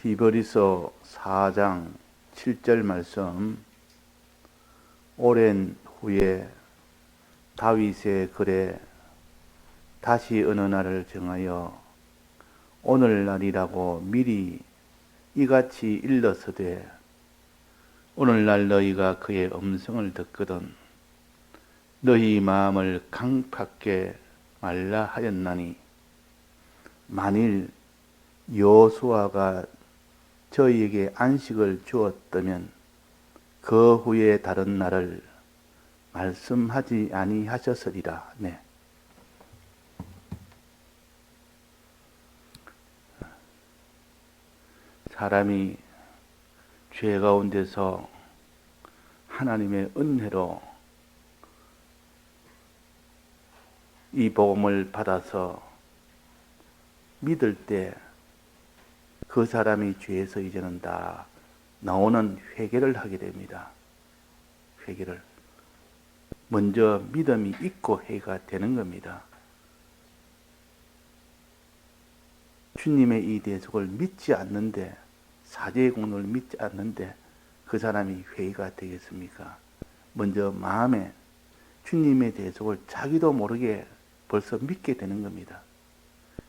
히브리서 4장 7절 말씀. 오랜 후에 다윗의 글에 다시 어느 날을 정하여 오늘날이라고 미리 이같이 일렀으되 오늘날 너희가 그의 음성을 듣거든 너희 마음을 강팍게 말라 하였나니 만일 여호수아가 저희에게 안식을 주었다면 그 후에 다른 날을 말씀하지 아니하셨으리라. 네. 사람이 죄 가운데서 하나님의 은혜로 이 복음을 받아서 믿을 때 그 사람이 죄에서 이제는 다 나오는 회개를 하게 됩니다. 회개를. 먼저 믿음이 있고 회개가 되는 겁니다. 주님의 이 대속을 믿지 않는데, 사죄의 공로를 믿지 않는데 그 사람이 회개가 되겠습니까? 먼저 마음에 주님의 대속을 자기도 모르게 벌써 믿게 되는 겁니다.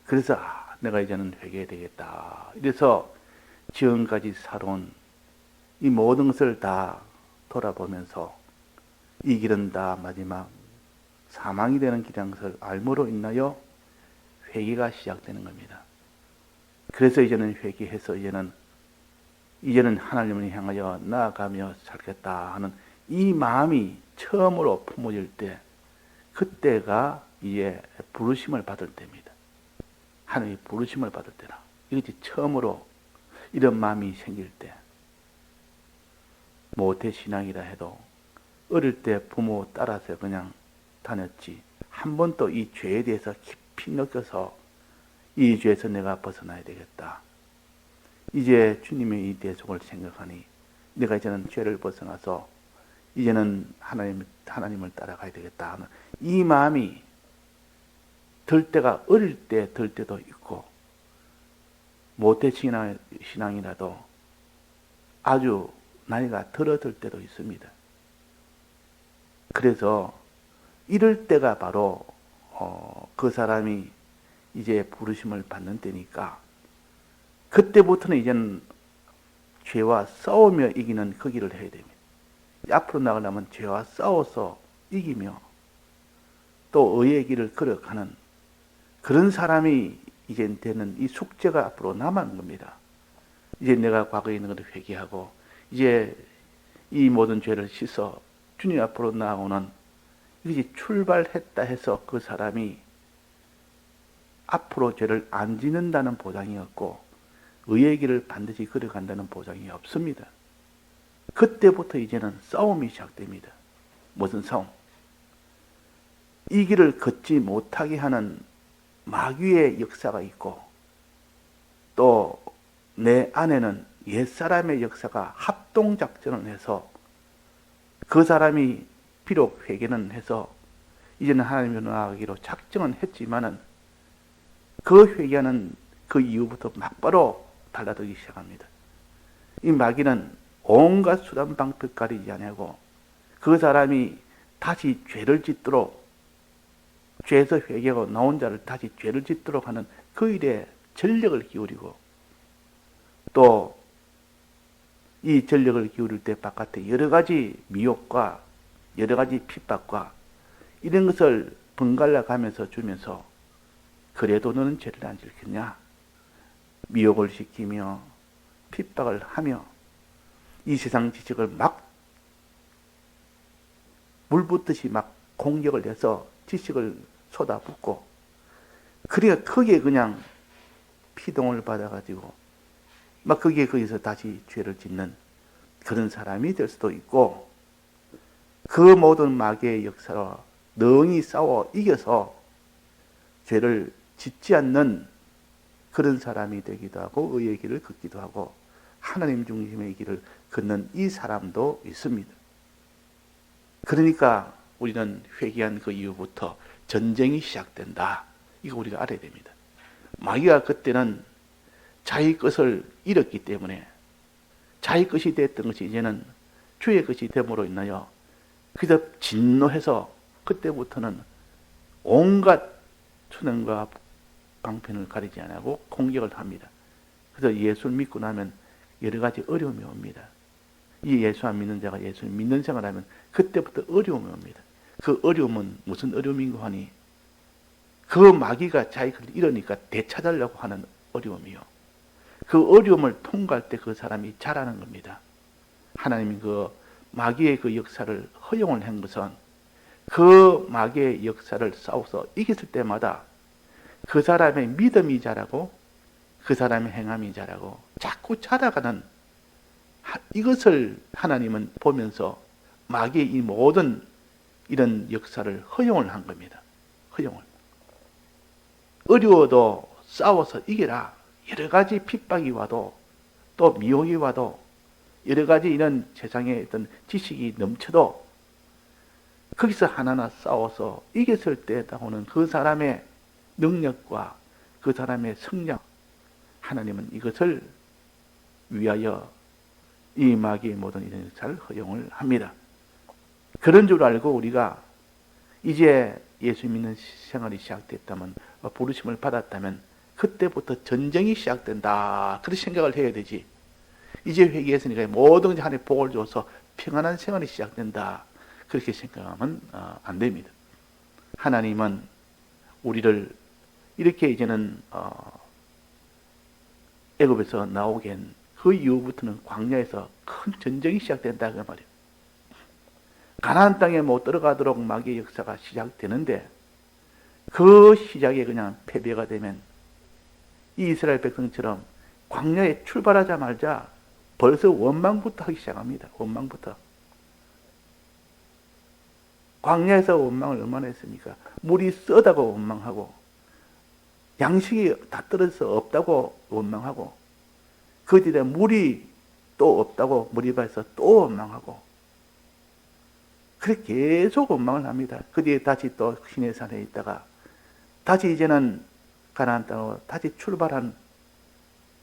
그래서 내가 이제는 회개해야 되겠다. 이래서 지금까지 살아온 이 모든 것을 다 돌아보면서 이 길은 다 마지막 사망이 되는 길이라는 것을 알므로 인하여 회개가 시작되는 겁니다. 그래서 이제는 회개해서 이제는 하나님을 향하여 나아가며 살겠다 하는 이 마음이 처음으로 품어질 때, 그때가 이제 부르심을 받을 때입니다. 하나님의 부르심을 받을 때라. 이것이 처음으로 이런 마음이 생길 때. 모태신앙이라 해도 어릴 때 부모 따라서 그냥 다녔지 한 번도 이 죄에 대해서 깊이 느껴서 이 죄에서 내가 벗어나야 되겠다. 이제 주님의 이 대속을 생각하니 내가 이제는 죄를 벗어나서 이제는 하나님을 따라가야 되겠다 하는 이 마음이 들 때가 어릴 때 들 때도 있고, 모태신앙이라도 아주 나이가 들어들 때도 있습니다. 그래서 이럴 때가 바로 그 사람이 이제 부르심을 받는 때니까, 그때부터는 이제는 죄와 싸우며 이기는 그 길을 해야 됩니다. 앞으로 나가려면 죄와 싸워서 이기며 또 의의 길을 걸어가는 그런 사람이 이제 되는 이 숙제가 앞으로 남은 겁니다. 이제 내가 과거에 있는 것을 회개하고 이제 이 모든 죄를 씻어 주님 앞으로 나아오는, 이것이 출발했다 해서 그 사람이 앞으로 죄를 안 짓는다는 보장이 없고 의의 길을 반드시 걸어간다는 보장이 없습니다. 그때부터 이제는 싸움이 시작됩니다. 무슨 싸움? 이 길을 걷지 못하게 하는 마귀의 역사가 있고, 또 내 안에는 옛사람의 역사가 합동작전을 해서 그 사람이 비록 회개는 해서 이제는 하나님으로 나아가기로 작정은 했지만은 그 회개하는 그 이후부터 막바로 달라들기 시작합니다. 이 마귀는 온갖 수단 방법 가리지 아니하고 그 사람이 다시 죄를 짓도록, 죄에서 회개하고 나온 자를 다시 죄를 짓도록 하는 그 일에 전력을 기울이고, 또 이 전력을 기울일 때 바깥에 여러 가지 미혹과 여러 가지 핍박과 이런 것을 번갈아 가면서 주면서, 그래도 너는 죄를 안 지켰냐? 미혹을 시키며 핍박을 하며 이 세상 지식을 막 물붓듯이 막 공격을 해서 지식을 쏟아붓고, 그래야 거기에 그냥 피동을 받아가지고 막 거기서 다시 죄를 짓는 그런 사람이 될 수도 있고, 그 모든 마귀의 역사로 능히 싸워 이겨서 죄를 짓지 않는 그런 사람이 되기도 하고 의의 길을 걷기도 하고 하나님 중심의 길을 걷는 이 사람도 있습니다. 그러니까 우리는 회개한 그 이후부터 전쟁이 시작된다. 이거 우리가 알아야 됩니다. 마귀가 그때는 자기 것을 잃었기 때문에 자기 것이 됐던 것이 이제는 주의 것이 됨으로 인하여 그래서 진노해서 그때부터는 온갖 천연과 방편을 가리지 않고 공격을 합니다. 그래서 예수를 믿고 나면 여러 가지 어려움이 옵니다. 이 예수 안 믿는 자가 예수를 믿는 생활하면 그때부터 어려움이 옵니다. 그 어려움은 무슨 어려움인가 하니 그 마귀가 자기 것을 잃으니까 되찾으려고 하는 어려움이요. 그 어려움을 통과할 때 그 사람이 자라는 겁니다. 하나님이 그 마귀의 그 역사를 허용을 한 것은 그 마귀의 역사를 싸워서 이겼을 때마다 그 사람의 믿음이 자라고 그 사람의 행함이 자라고 자꾸 자라가는 이것을 하나님은 보면서 마귀의 이 모든 이런 역사를 허용을 한 겁니다. 허용을. 어려워도 싸워서 이겨라. 여러 가지 핍박이 와도 또 미혹이 와도 여러 가지 이런 세상에 어떤 지식이 넘쳐도 거기서 하나하나 싸워서 이겼을 때 나오는 그 사람의 능력과 그 사람의 성령, 하나님은 이것을 위하여 이 마귀의 모든 이런 역사를 허용을 합니다. 그런 줄 알고 우리가 이제 예수 믿는 생활이 시작됐다면, 부르심을 받았다면 그때부터 전쟁이 시작된다. 그렇게 생각을 해야 되지. 이제 회개했으니까 모든 하나님의 복을 줘서 평안한 생활이 시작된다. 그렇게 생각하면 안 됩니다. 하나님은 우리를 이렇게 이제는 애굽에서 나오게 한 그 이후부터는 광야에서 큰 전쟁이 시작된다 그 말이에요. 가나안 땅에 못 들어가도록 마귀의 역사가 시작되는데 그 시작에 그냥 패배가 되면 이 이스라엘 백성처럼 광야에 출발하자마자 벌써 원망부터 하기 시작합니다. 원망부터. 광야에서 원망을 얼마나 했습니까? 물이 쓰다고 원망하고 양식이 다 떨어져서 없다고 원망하고 그 뒤에 물이 또 없다고 무리바에서 또 원망하고 그렇게 계속 원망을 합니다. 그 뒤에 다시 또 시내산에 있다가 다시 이제는 가나안 땅으로 다시 출발한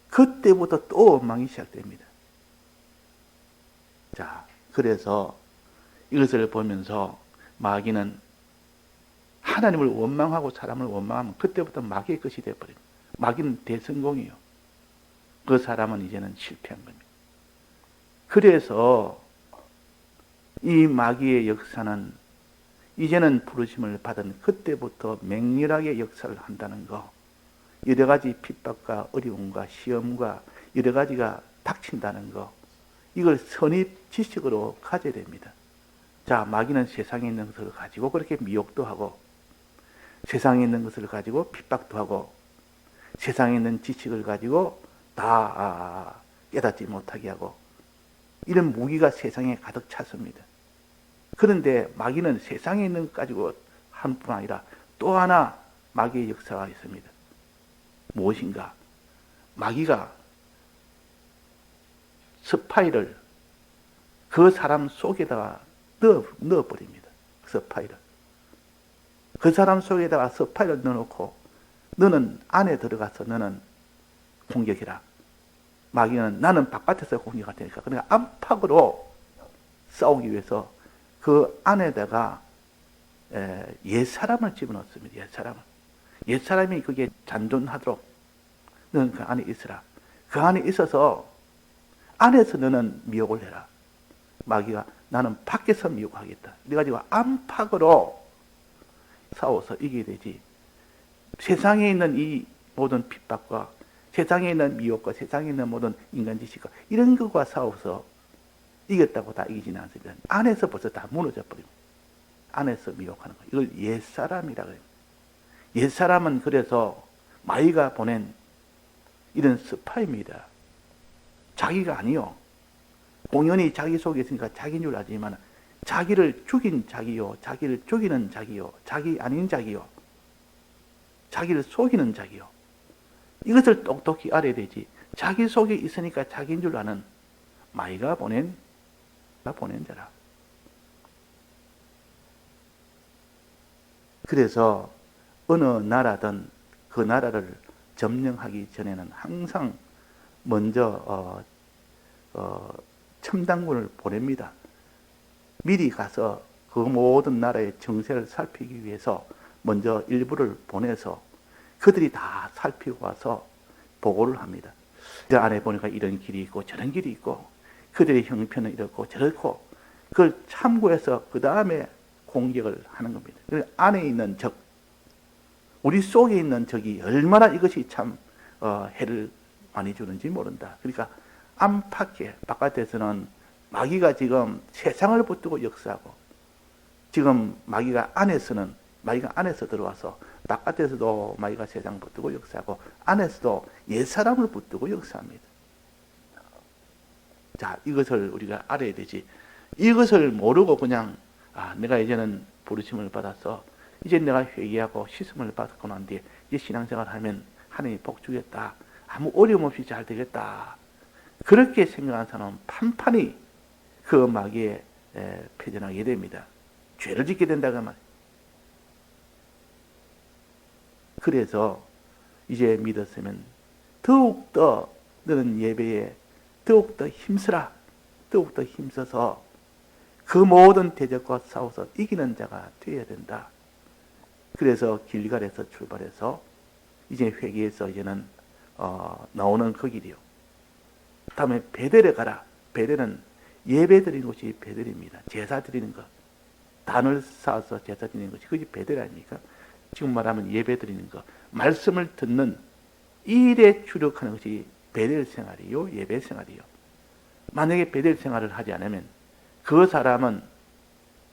그때부터 또 원망이 시작됩니다. 자, 그래서 이것을 보면서 마귀는 하나님을 원망하고 사람을 원망하면 그때부터 마귀의 것이 되어버립니다. 마귀는 대성공이요. 그 사람은 이제는 실패한 겁니다. 그래서 이 마귀의 역사는 이제는 부르심을 받은 그때부터 맹렬하게 역사를 한다는 거, 여러 가지 핍박과 어려움과 시험과 여러 가지가 닥친다는 거, 이걸 선입 지식으로 가져야 됩니다. 자, 마귀는 세상에 있는 것을 가지고 그렇게 미혹도 하고 세상에 있는 것을 가지고 핍박도 하고 세상에 있는 지식을 가지고 다 깨닫지 못하게 하고 이런 무기가 세상에 가득 찼습니다. 그런데 마귀는 세상에 있는 것 가지고 한 뿐 아니라 또 하나 마귀의 역사가 있습니다. 무엇인가? 마귀가 스파이를 그 사람 속에다가 넣어버립니다. 스파이를. 그 사람 속에다가 스파이를 넣어놓고 너는 안에 들어가서 너는 공격해라. 마귀는 나는 바깥에서 공격할 테니까. 그러니까 안팎으로 싸우기 위해서 그 안에다가 옛사람을 집어넣습니다. 옛사람을. 옛사람이 그게 잔존하도록 너는 그 안에 있으라. 그 안에 있어서 안에서 너는 미혹을 해라. 마귀가 나는 밖에서 미혹하겠다. 이래가지고 안팎으로 싸워서 이기게 되지. 세상에 있는 이 모든 핍박과 세상에 있는 미혹과 세상에 있는 모든 인간 지식과 이런 것과 싸워서 이겼다고 다 이기지는 않습니다. 안에서 벌써 다 무너져 버립니다. 안에서 미혹하는 거. 이걸 옛사람이라고 해요. 옛사람은 그래서 마귀가 보낸 이런 스파입니다. 자기가 아니요. 공연히 자기 속에 있으니까 자기인 줄 알지만 자기를 죽인 자기요. 자기를 죽이는 자기요. 자기 아닌 자기요. 자기를 속이는 자기요. 이것을 똑똑히 알아야 되지. 자기 속에 있으니까 자기인 줄 아는 마귀가 보낸 자라. 그래서 어느 나라든 그 나라를 점령하기 전에는 항상 먼저 첨단군을 보냅니다. 미리 가서 그 모든 나라의 정세를 살피기 위해서 먼저 일부를 보내서 그들이 다 살피고 와서 보고를 합니다. 그 안에 보니까 이런 길이 있고 저런 길이 있고 그들의 형편은 이렇고 저렇고 그걸 참고해서 그 다음에 공격을 하는 겁니다. 그 안에 있는 적, 우리 속에 있는 적이 얼마나 이것이 참 해를 많이 주는지 모른다. 그러니까 안팎에 바깥에서는 마귀가 지금 세상을 붙들고 역사하고 지금 마귀가 안에서 들어와서 바깥에서도 마귀가 세상을 붙들고 역사하고 안에서도 옛사람을 붙들고 역사합니다. 자, 이것을 우리가 알아야 되지. 이것을 모르고 그냥 내가 이제는 부르심을 받아서 이제 내가 회개하고 씻음을 받고 난 뒤에 이제 신앙생활을 하면 하나님이 복 주겠다. 아무 어려움 없이 잘 되겠다. 그렇게 생각하는 사람은 판판히 그 마귀에 패전하게 됩니다. 죄를 짓게 된다고 말이에요. 그래서 이제 믿었으면 더욱더 너는 예배에 더욱더 힘쓰라. 더욱더 힘써서 그 모든 대적과 싸워서 이기는 자가 되어야 된다. 그래서 길갈에서 출발해서 이제 회개에서 이제는 나오는 그 길이요. 다음에 베델에 가라. 베델은 예배 드리는 곳이 베델입니다. 제사 드리는 것. 단을 쌓아서 제사 드리는 것이 그게 베델 아닙니까? 지금 말하면 예배 드리는 것. 말씀을 듣는 이 일에 주력하는 것이 베델 생활이요. 예배 생활이요. 만약에 베델 생활을 하지 않으면 그 사람은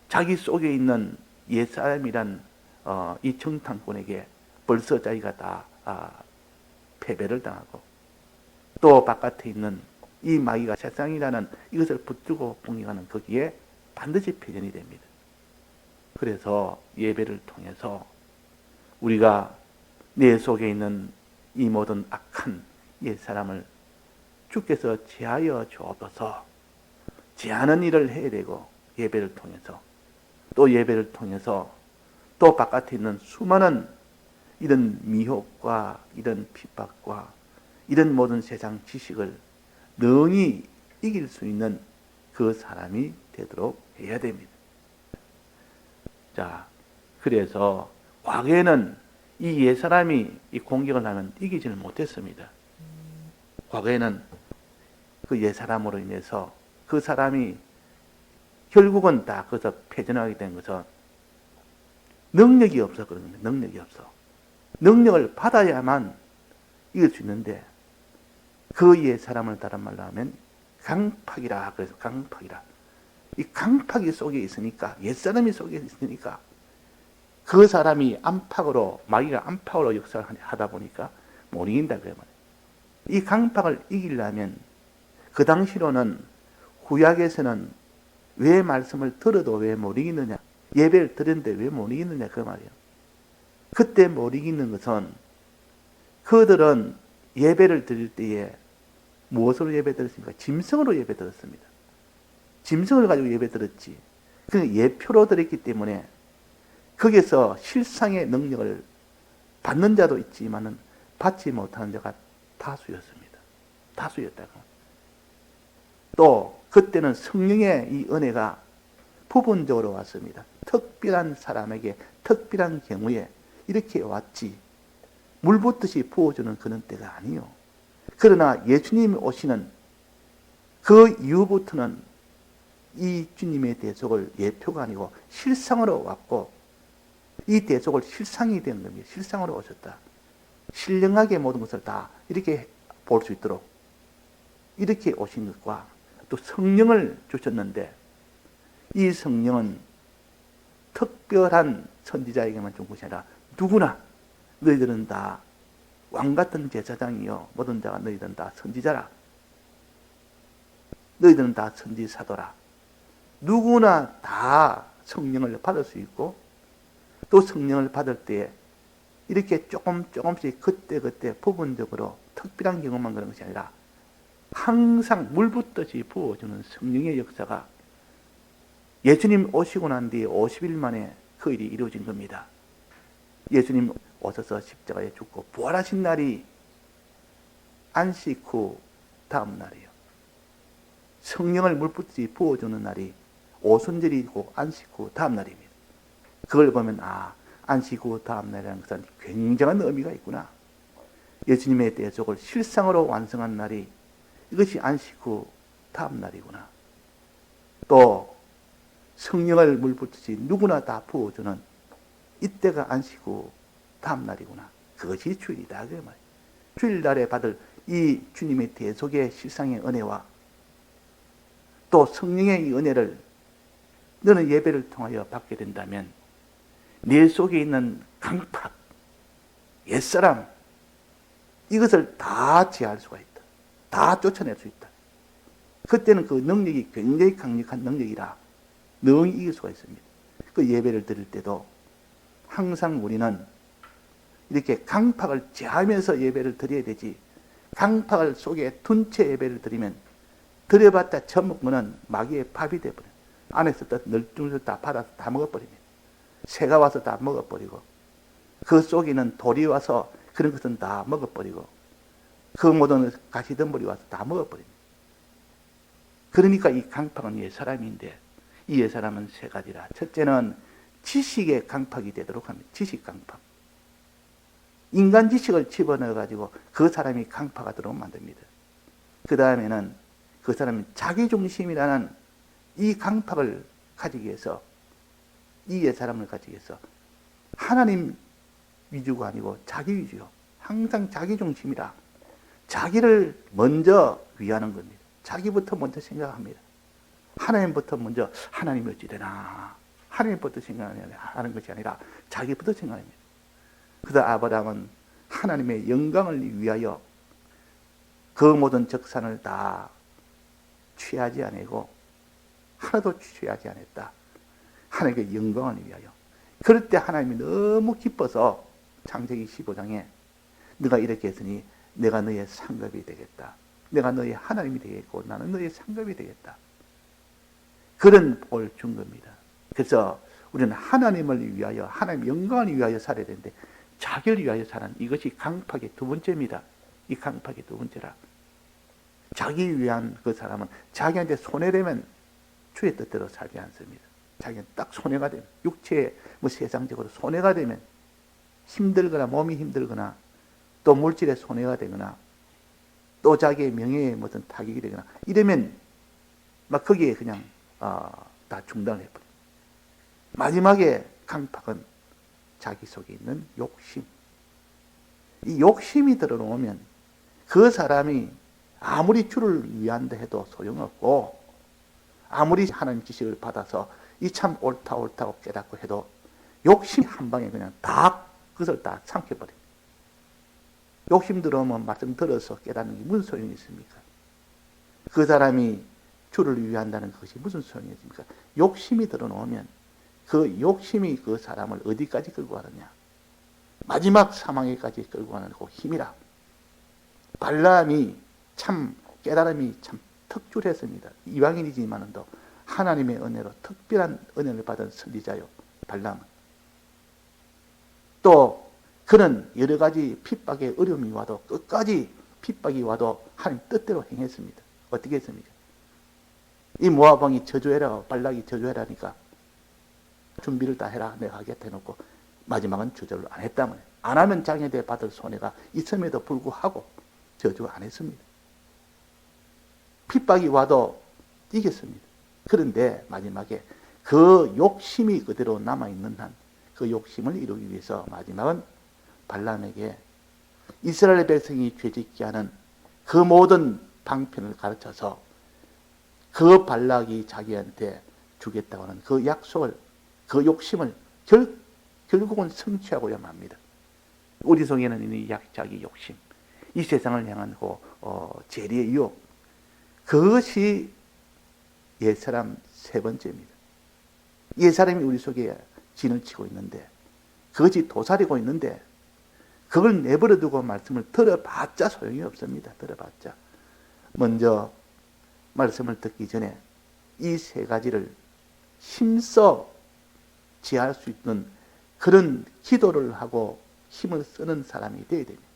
자기 속에 있는 옛사람이란 이 정탐꾼에게 벌써 자기가 다 패배를 당하고 또 바깥에 있는 이 마귀가 세상이라는 이것을 붙들고 봉행하는 거기에 반드시 패전이 됩니다. 그래서 예배를 통해서 우리가 내 속에 있는 이 모든 악한 옛사람을 주께서 제하여 주옵소서. 제하는 일을 해야 되고 예배를 통해서 또 예배를 통해서 또 바깥에 있는 수많은 이런 미혹과 이런 핍박과 이런 모든 세상 지식을 능히 이길 수 있는 그 사람이 되도록 해야 됩니다. 자, 그래서 과거에는 이 옛사람이 이 공격을 하면 이기지를 못했습니다. 과거에는 그 옛사람으로 인해서 그 사람이 결국은 다 거기서 패전하게 된 것은 능력이 없어 그런 겁니다. 능력이 없어. 능력을 받아야만 이길 수 있는데 그 옛사람을 다른 말로 하면 강팍이라. 그래서 강팍이라. 이 강팍이 속에 있으니까 옛사람이 속에 있으니까 그 사람이 안팎으로 마귀가 안팎으로 역사를 하다 보니까 못 이긴다 그래요. 이 강팍을 이기려면 그 당시로는 구약에서는 왜 말씀을 들어도 왜 못 이기느냐? 예배를 드렸는데 왜 못 이기느냐? 그 말이에요. 그때 못 이기는 것은 그들은 예배를 드릴 때에 무엇으로 예배 드렸습니까? 짐승으로 예배 드렸습니다. 짐승을 가지고 예배 드렸지. 그 예표로 드렸기 때문에 거기서 실상의 능력을 받는 자도 있지만은 받지 못하는 자가 다수였습니다. 다수였다고. 또 그때는 성령의 이 은혜가 부분적으로 왔습니다. 특별한 사람에게 특별한 경우에 이렇게 왔지 물 붓듯이 부어주는 그런 때가 아니요. 그러나 예수님이 오시는 그 이후부터는 이 주님의 대속을 예표가 아니고 실상으로 왔고 이 대속을 실상이 된 겁니다. 실상으로 오셨다. 신령하게 모든 것을 다 이렇게 볼 수 있도록 이렇게 오신 것과 또 성령을 주셨는데 이 성령은 특별한 선지자에게만 준 것이 아니라 누구나 너희들은 다 왕같은 제사장이요 모든 자가 너희들은 다 선지자라. 너희들은 다 선지사도라. 누구나 다 성령을 받을 수 있고 또 성령을 받을 때 이렇게 조금씩 그때 부분적으로 특별한 경험만 그런 것이 아니라 항상 물 붓듯이 부어주는 성령의 역사가 예수님 오시고 난 뒤에 50일 만에 그 일이 이루어진 겁니다. 예수님 오셔서 십자가에 죽고 부활하신 날이 안식 후 다음 날이에요. 성령을 물붓이 부어주는 날이 오순절이고 안식 후 다음 날입니다. 그걸 보면 안식 후 다음 날이라는 것은 굉장한 의미가 있구나. 예수님의 대속을 실상으로 완성한 날이 이것이 안식 후 다음 날이구나. 또 성령을 물붓듯이 누구나 다 부어주는 이때가 안식 후 다음 날이구나. 그것이 주일이다. 그 말이에요. 주일날에 받을 이 주님의 대속의 실상의 은혜와 또 성령의 이 은혜를 너는 예배를 통하여 받게 된다면 내 속에 있는 강팍, 옛사람, 이것을 다 제할 수가 있다. 다 쫓아낼 수 있다. 그때는 그 능력이 굉장히 강력한 능력이라 능히 이길 수가 있습니다. 그 예배를 드릴 때도 항상 우리는 이렇게 강팍을 제하면서 예배를 드려야 되지, 강팍을 속에 둔 채 예배를 드리면 드려봤자 처먹으면 마귀의 밥이 돼버려요. 안에서 널뚱을 다 받아서 다 먹어버립니다. 새가 와서 다 먹어버리고, 그 속에 있는 돌이 와서 그런 것은 다 먹어버리고, 그 모든 가시덤불이 와서 다 먹어버립니다. 그러니까 이 강팍은 옛사람인데, 이 옛사람은 세 가지라. 첫째는 지식의 강팍이 되도록 합니다. 지식 강팍. 인간 지식을 집어넣어가지고 그 사람이 강팍가 되도록 만듭니다. 그 다음에는 그 사람이 자기중심이라는 이 강팍을 가지기 위해서, 이 옛사람을 가지기 위해서 하나님 위주가 아니고 자기 위주요. 항상 자기중심이라. 자기를 먼저 위하는 겁니다. 자기부터 먼저 생각합니다. 하나님부터 먼저 하나님이 어찌 되나, 하나님부터 생각하는 것이 아니라 자기부터 생각합니다. 그래서 아브라함은 하나님의 영광을 위하여 그 모든 적산을 다 취하지 아니고 하나도 취하지 않았다. 하나님의 영광을 위하여. 그럴 때 하나님이 너무 기뻐서 창세기 15장에 네가 이렇게 했으니 내가 너의 상급이 되겠다. 내가 너의 하나님이 되겠고 나는 너의 상급이 되겠다. 그런 복을 준 겁니다. 그래서 우리는 하나님을 위하여, 하나님의 영광을 위하여 살아야 되는데 자기를 위하여 사는 이것이 강팍의 두 번째입니다. 이 강팍의 두 번째라. 자기 위한 그 사람은 자기한테 손해되면 주의 뜻대로 살지 않습니다. 자기는 딱 손해가 되면, 육체에 세상적으로 손해가 되면, 힘들거나 몸이 힘들거나 또 물질에 손해가 되거나 또 자기의 명예에 무슨 타격이 되거나 이러면 막 거기에 그냥 다 중단을 해버려요. 마지막에 강팍은 자기 속에 있는 욕심. 이 욕심이 들어오면 그 사람이 아무리 주를 위한다 해도 소용없고, 아무리 하나님 지식을 받아서 이 참 옳다고 깨닫고 해도 욕심 한 방에 그냥 다 그것을 다 삼켜버립니다. 욕심 들어오면 말씀 들어서 깨닫는 게 무슨 소용이 있습니까? 그 사람이 주를 위한다는 것이 무슨 소용이 있습니까? 욕심이 들어오면 그 욕심이 그 사람을 어디까지 끌고 가느냐? 마지막 사망에까지 끌고 가는 그 힘이라. 발람이 참 깨달음이 참 특출했습니다. 이방인이지만도 하나님의 은혜로 특별한 은혜를 받은 선지자요, 발람은. 또 그는 여러 가지 핍박의 어려움이 와도 끝까지 핍박이 와도 하나님 뜻대로 행했습니다. 어떻게 했습니까? 이 모압 왕이 저주해라, 발락이 저주해라니까 준비를 다 해라, 내가 하겠다 해놓고 마지막은 저주를 안 했다면, 안 하면 장애대 받을 손해가 있음에도 불구하고 저주 안 했습니다. 핍박이 와도 이겼습니다. 그런데 마지막에 그 욕심이 그대로 남아있는 한 그 욕심을 이루기 위해서 마지막은 발람에게 이스라엘 백성이 죄짓게 하는 그 모든 방편을 가르쳐서 그 발락이 자기한테 주겠다고 하는 그 약속을, 그 욕심을 결국은 성취하고야 합니다. 우리 속에는 이 자기 욕심, 이 세상을 향한 재리의 유혹, 그것이 옛사람 세 번째입니다. 옛사람이 우리 속에 진을 치고 있는데, 그것이 도사리고 있는데 그걸 내버려 두고 말씀을 들어봤자 소용이 없습니다. 들어봤자. 먼저 말씀을 듣기 전에 이 세 가지를 힘써 지할 수 있는 그런 기도를 하고 힘을 쓰는 사람이 되어야 됩니다.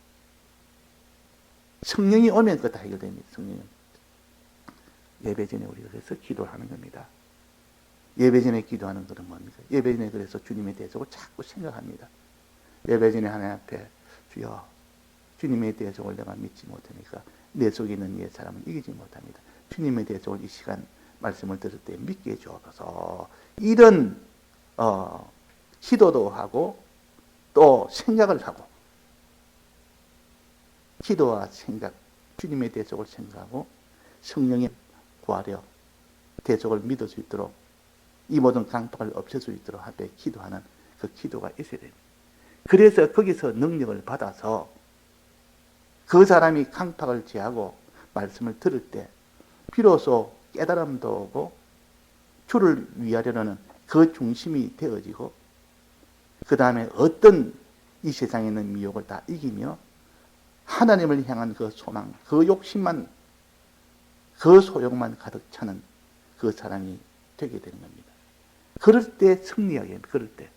성령이 오면 그거 다 해결됩니다. 성령이. 예배 전에 우리가 그래서 기도를 하는 겁니다. 예배 전에 기도하는 것은 뭡니까? 예배 전에 그래서 주님의 대속을 자꾸 생각합니다. 예배 전에 하나님 앞에 주여 주님의 대속을 내가 믿지 못하니까 내 속에 있는 옛 사람은 이기지 못합니다. 주님의 대속을 이 시간 말씀을 들을 때 믿게 해주옵소서. 이런 기도도 하고 또 생각을 하고 기도와 생각, 주님의 대속을 생각하고 성령의 구하려 대속을 믿을 수 있도록 이 모든 강팍을 없앨 수 있도록 하되 기도하는 그 기도가 있어야 됩니다. 그래서 거기서 능력을 받아서 그 사람이 강팍을 제하고 말씀을 들을 때 비로소 깨달음도 오고 주를 위하려는 그 중심이 되어지고 그 다음에 어떤 이 세상에 있는 미혹을 다 이기며 하나님을 향한 그 소망, 그 욕심만, 그 소욕만 가득 차는 그 사람이 되게 되는 겁니다. 그럴 때 승리하게 합니다. 그럴 때.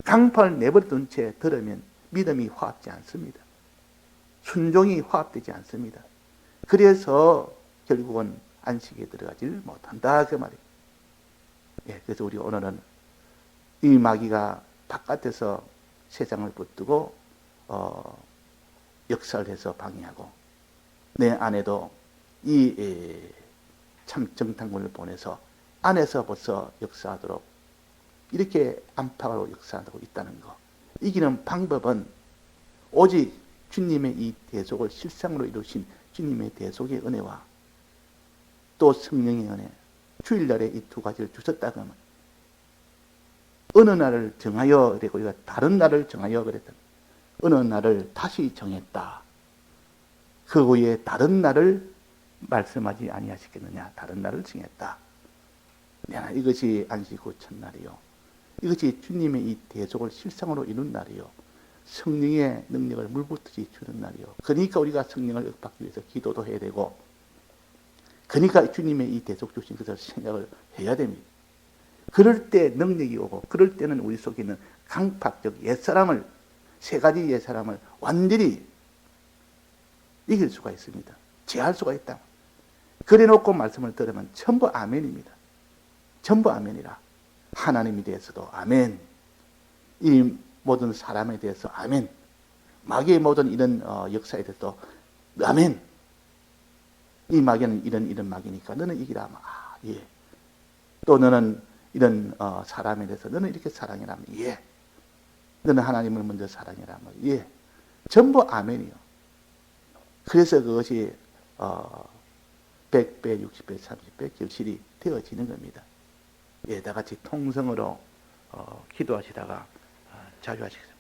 강팍을 내버려둔 채 들으면 믿음이 화합지 않습니다. 순종이 화합되지 않습니다. 그래서 결국은 안식에 들어가지를 못한다 그 말이에요. 예, 그래서 우리 오늘은 이 마귀가 바깥에서 세상을 붙들고 역사를 해서 방해하고 내 안에도 이 참 정탐꾼을 보내서 안에서 벌써 역사하도록 이렇게 안팎으로 역사하고 있다는 거. 이기는 방법은 오직 주님의 이 대속을 실상으로 이루신 주님의 대속의 은혜와 또 성령의 은혜, 주일날에 이 두 가지를 주셨다고 하면 어느 날을 정하여 그리고 우리가 다른 날을 정하여 그랬다. 어느 날을 다시 정했다. 그 후에 다른 날을 말씀하지 아니하시겠느냐. 다른 날을 정했다. 이것이 안식 후 첫날이요. 이것이 주님의 이 대속을 실상으로 이룬 날이요. 성령의 능력을 물붓듯이 주는 날이요. 그러니까 우리가 성령을 얻기 위해서 기도도 해야 되고 그러니까 주님의 이 대속 주신 것을 생각을 해야 됩니다. 그럴 때 능력이 오고 그럴 때는 우리 속에 있는 강팍적 옛사람을 세 가지 옛사람을 완전히 이길 수가 있습니다. 제할 수가 있다. 그래 놓고 말씀을 들으면 전부 아멘입니다. 전부 아멘이라. 하나님에 대해서도 아멘. 이 모든 사람에 대해서 아멘. 마귀의 모든 이런 역사에 대해서도 아멘. 이 마귀는 이런 마귀니까 너는 이기라. 예. 또 너는 이런 사람에 대해서 너는 이렇게 사랑해라. 예. 너는 하나님을 먼저 사랑해라. 예. 전부 아멘이요. 그래서 그것이 100배, 60배, 30배 결실이 되어지는 겁니다. 예, 다 같이 통성으로 기도하시다가 자주하시겠습니다.